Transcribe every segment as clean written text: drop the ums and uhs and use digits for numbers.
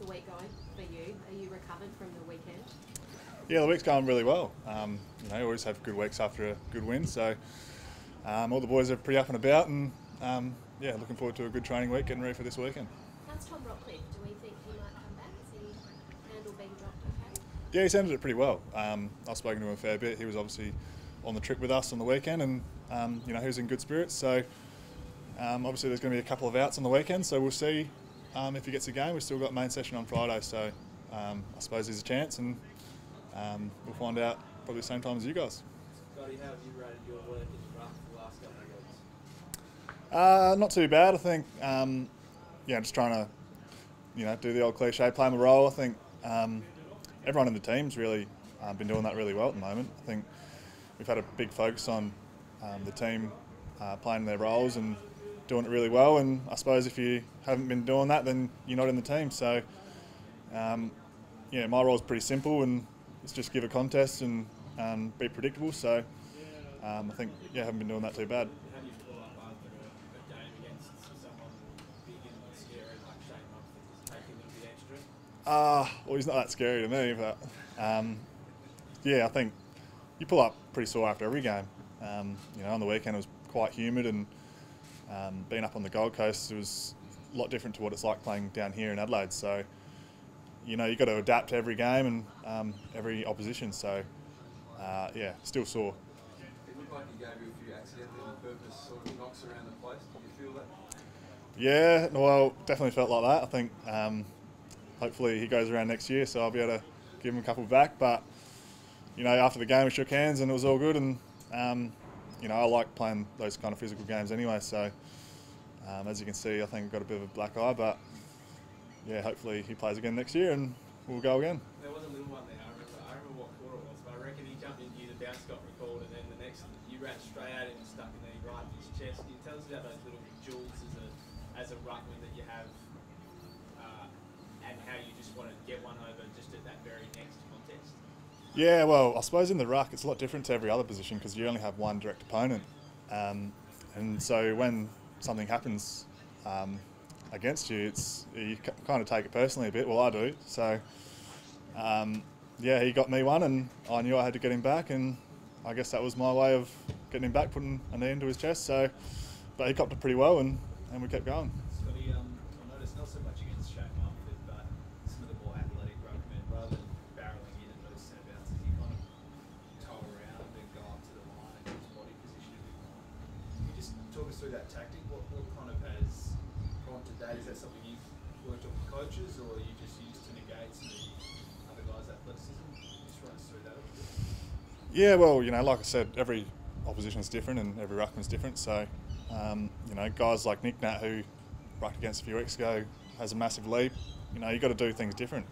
the week going for you? Are you recovered from the weekend? Yeah, the week's going really well. Always have good weeks after a good win. So all the boys are pretty up and about, and looking forward to a good training week, getting ready for this weekend. How's Tom Rockcliffe? Do we think he might come back? Has he handled being dropped okay? Yeah, he's handled it pretty well. I've spoken to him a fair bit. He was obviously on the trip with us on the weekend, and he was in good spirits. So obviously there's going to be a couple of outs on the weekend, so we'll see if he gets a game. We've still got main session on Friday, so I suppose there's a chance, and we'll find out probably the same time as you guys. Scotty, how have you rated your work in the ruck the last couple of weeks? Not too bad, I think. Just trying to, do the old cliche, play my role. I think everyone in the team's really been doing that really well at the moment. I think we've had a big focus on the team playing their roles and doing it really well. And I suppose if you haven't been doing that, then you're not in the team. So, my role is pretty simple, and it's just give a contest and be predictable. So, I think, haven't been doing that too bad. How do you pull up after a game against someone big and scary like Shane Mumford? Does he take a little bit extra? Well, he's not that scary to me, but I think you pull up pretty sore after every game. On the weekend it was quite humid, and being up on the Gold Coast, it was a lot different to what it's like playing down here in Adelaide. So, you've got to adapt to every game and every opposition. So, still sore. It looked like he gave you a few accidentally on purpose sort of knocks around the place. Did you feel that? Yeah, well, definitely felt like that. I think hopefully he goes around next year, so I'll be able to give him a couple back. But, after the game we shook hands and it was all good, and I like playing those kind of physical games anyway. So as you can see, I think I've got a bit of a black eye, but hopefully he plays again next year and we'll go again. There was a little one there, I remember what quarter it was, but I reckon he jumped into you, the bounce got recalled, and then the next, you ran straight at him and stuck in there right in his chest. Can you tell us about those little jewels as a ruckman that you have, and how you just want to get one over just at that very next contest? Yeah, well, I suppose in the ruck it's a lot different to every other position because you only have one direct opponent, and so when something happens against you, you kind of take it personally a bit. Well, I do. So he got me one, and I knew I had to get him back, and I guess that was my way of getting him back, putting a knee into his chest. So, but he copped it pretty well, and we kept going. Scotty, I noticed not so much against Shane Mumford, but some of the more athletic ruckmen, rather than barreling in and those centre bounces, he kind of toe around and go up to the line and get his body position a bit more. Can you just talk us through that tactic? What kind of has prompted that? Is that something you've worked on with coaches, or are you just used to negate some of the other guys' athleticism? Just run us through that a little bit. Yeah, well, like I said, every opposition is different and every ruckman's different. So, guys like Nick Nat, who rucked against a few weeks ago, has a massive leap. You've got to do things different.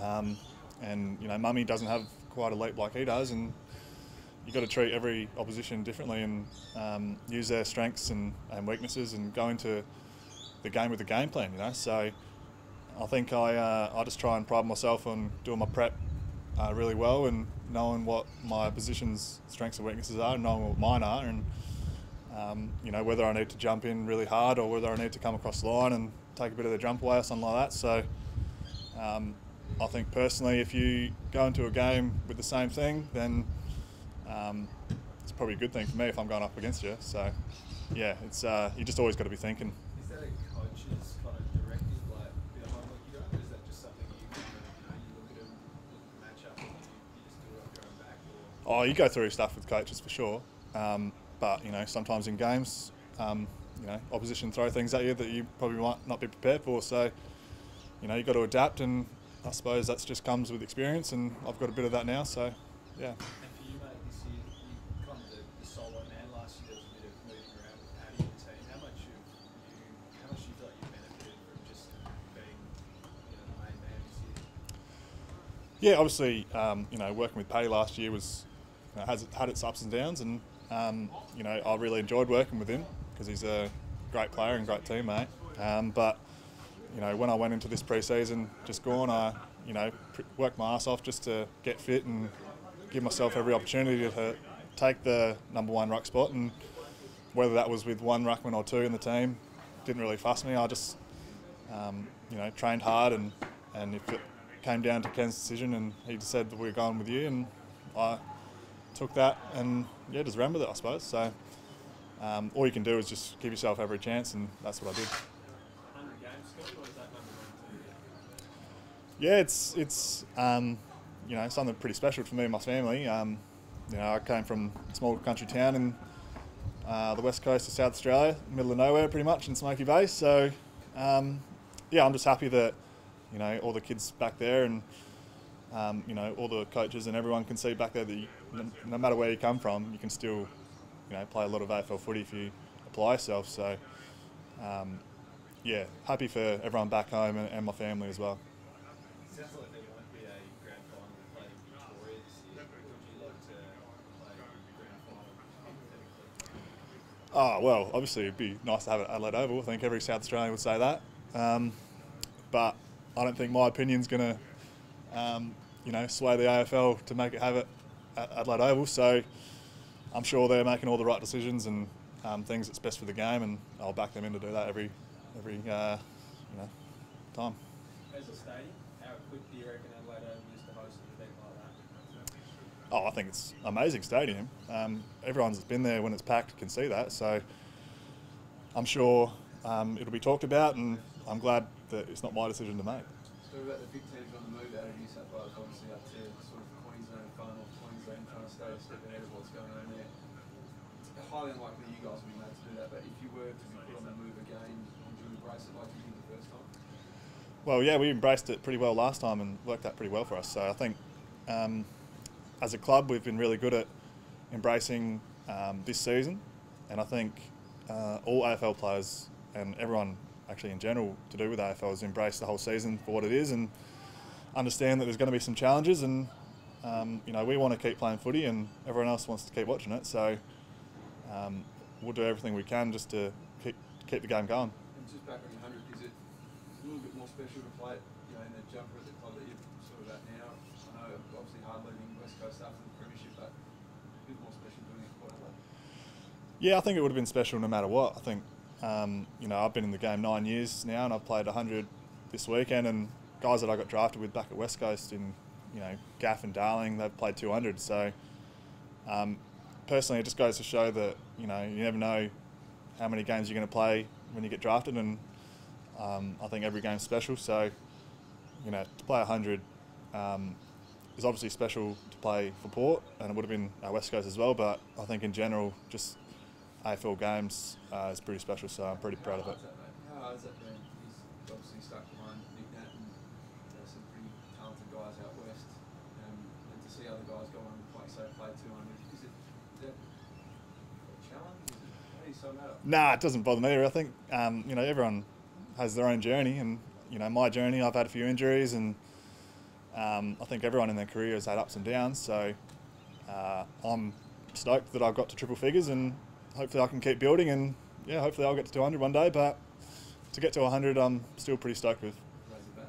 Mummy doesn't have quite a leap like he does, and you've got to treat every opposition differently and use their strengths and weaknesses and go into the game with a game plan, So I think I just try and pride myself on doing my prep really well and knowing what my position's strengths and weaknesses are and knowing what mine are, and whether I need to jump in really hard or whether I need to come across the line and take a bit of the jump away or something like that. So I think personally, if you go into a game with the same thing, then it's probably a good thing for me if I'm going up against you. So it's you just always got to be thinking. Is that a coach's kind of directive, like a bit of homework you don't, or is that just something you kind of, you look at them, look at the matchup, and you just do it off your own back? Or? Oh, you go through stuff with coaches for sure, but sometimes in games, opposition throw things at you that you probably might not be prepared for. So you've got to adapt, and I suppose that just comes with experience, and I've got a bit of that now. So yeah. And for you, mate, this year, you kind of the solo man. Last year there was a bit of moving around with Paddy and the team. How much do you feel like you benefited from just being, the main man this year? Yeah, obviously, working with Paddy last year had its ups and downs, and I really enjoyed working with him because he's a great player and great teammate. But when I went into this pre-season just gone, I worked my ass off just to get fit and give myself every opportunity to take the number one ruck spot, and whether that was with one ruckman or two in the team didn't really fuss me. I just trained hard and and if it came down to Ken's decision and he said that we're going with you, and I took that and yeah, just ran with it, I suppose. So all you can do is just give yourself every chance, and that's what I did. 100 games, Scott, what is that number going to? Yeah, it's you know, something pretty special for me and my family. You know, I came from a small country town in the west coast of South Australia, middle of nowhere pretty much in Smoky Bay. So yeah, I'm just happy that, you know, all the kids back there and you know, all the coaches and everyone can see back there that no matter where you come from, you can still, you know, play a lot of AFL footy if you apply yourself. So yeah, happy for everyone back home and my family as well. Sounds like there won't be a grand final played in Victoria this year. Would you like to play a grand final hypothetically? Oh, well, obviously it'd be nice to have it at Adelaide Oval. I think every South Australian would say that. But I don't think my opinion's going to, you know, sway the AFL to make it have it at Adelaide Oval. So I'm sure they're making all the right decisions and things that's best for the game, and I'll back them in to do that every you know, time. As a stadium, how quick do you reckon Adelaide Oval is to host an event like that? Oh, I think it's an amazing stadium. Everyone that's been there when it's packed can see that. So I'm sure it'll be talked about, and I'm glad that it's not my decision to make. So about the big teams on the move out of New South Wales, obviously up to sort of Queensland, far north Queensland, trying to stay a step ahead of what's going on there. Highly unlikely you guys will be made to do that, but if you were to be put on the move again, would you embrace it like you did the first time? Well, yeah, we embraced it pretty well last time and worked out pretty well for us. So I think as a club, we've been really good at embracing this season, and I think all AFL players and everyone actually in general to do with AFL has embraced the whole season for what it is and understand that there's going to be some challenges, and you know, we want to keep playing footy and everyone else wants to keep watching it. So we'll do everything we can just to keep the game going. And just back on your 100, is it a little bit more special to play it, you know, in the jumper at the club that you're sort of at now? I know obviously hard leaving West Coast after the premiership, but a bit more special doing it quite a lot. Yeah, I think it would have been special no matter what. I think, you know, I've been in the game 9 years now and I've played 100 this weekend, and guys that I got drafted with back at West Coast in, you know, Gaff and Darling, they've played 200. So personally, it just goes to show that, you know, you never know how many games you're going to play when you get drafted, and I think every game's special. So, you know, to play 100 is obviously special to play for Port, and it would have been West Coast as well, but I think in general, just AFL games is pretty special, so I'm pretty proud of it. How hard is that been? He's obviously stuck behind Nick Nat and some pretty talented guys out west, and to see other guys go on and play 200, is that a challenge? How do you sum that up? Nah, it doesn't bother me. I think you know, everyone has their own journey, and you know, my journey, I've had a few injuries, and I think everyone in their career has had ups and downs. So I'm stoked that I've got to triple figures, and hopefully I can keep building, and yeah, hopefully I'll get to 200 one day. But to get to 100, I'm still pretty stoked with. Raise the bat.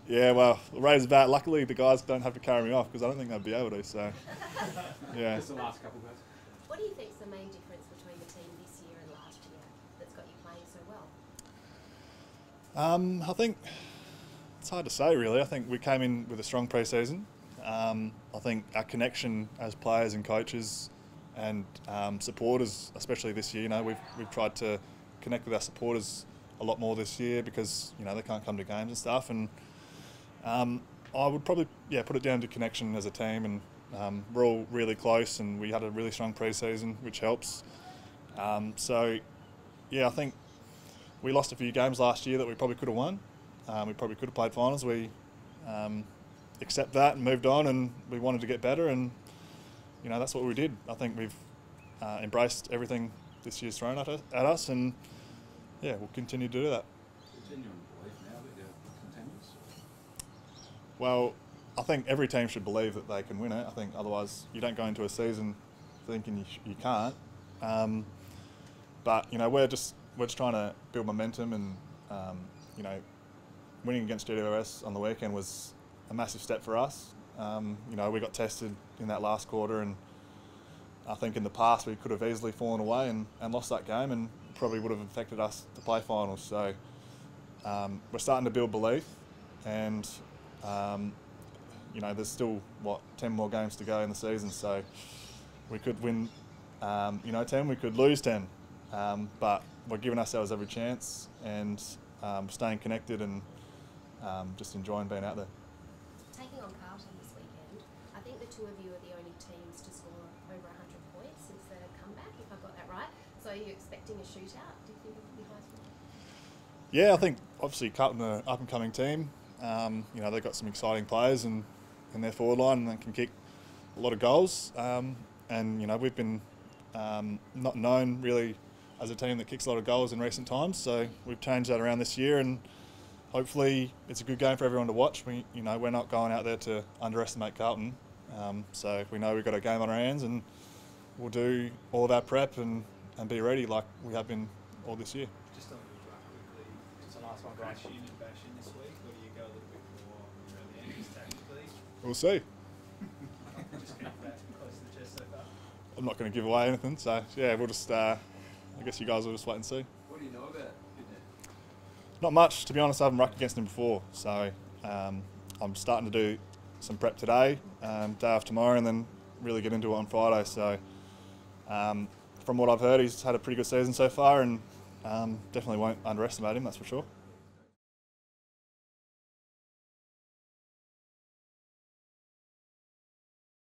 Yeah, well, raise the bat. Luckily, the guys don't have to carry me off because I don't think they'd be able to. So yeah. Just the last couple, guys. What do you think's the main difference between the team this year and last year that's got you playing so well? I think it's hard to say, really. I think we came in with a strong pre-season. I think our connection as players and coaches and supporters, especially this year, you know, we've tried to connect with our supporters a lot more this year because, you know, they can't come to games and stuff. And I would probably, yeah, put it down to connection as a team, and we're all really close, and we had a really strong pre-season, which helps. So, yeah, I think we lost a few games last year that we probably could have won. We probably could have played finals. We accept that and moved on, and we wanted to get better, and you know, that's what we did. I think we've embraced everything this year's thrown at us, and yeah, we'll continue to do that. Genuine belief now that you're contenders? Well, I think every team should believe that they can win it. I think otherwise you don't go into a season thinking you can't. But you know, we're just trying to build momentum, and you know, winning against GWS on the weekend was a massive step for us. You know, we got tested in that last quarter, and I think in the past we could have easily fallen away and lost that game, and probably would have affected us to play finals. So we're starting to build belief, and you know, there's still 10 more games to go in the season, so we could win 10, we could lose 10, but we're giving ourselves every chance and staying connected and just enjoying being out there. Taking on Carlton this weekend, I think the two of you are the only teams to score over 100 points since the comeback, if I've got that right. So are you expecting a shootout? Do you think it'll be high scoring? Yeah, I think obviously Carlton are an up-and-coming team. You know, they've got some exciting players in their forward line and they can kick a lot of goals. And, you know, we've been not known really as a team that kicks a lot of goals in recent times, so we've changed that around this year, and hopefully it's a good game for everyone to watch. We're not going out there to underestimate Carlton, so we know we've got a game on our hands, and we'll do all of our prep and be ready like we have been all this year. Just on the draft quickly, It's a nice one, crash guys. in and bash in this week, or do you go a little bit more around the edges tactically? We'll see. Just keep that close to the chest so far. I'm not going to give away anything, so yeah, we'll just. I guess you guys will just wait and see. What do you know about Kidney? Not much, to be honest. I haven't rucked against him before, so I'm starting to do some prep today, day after tomorrow, and then really get into it on Friday. So from what I've heard, he's had a pretty good season so far, and definitely won't underestimate him, that's for sure.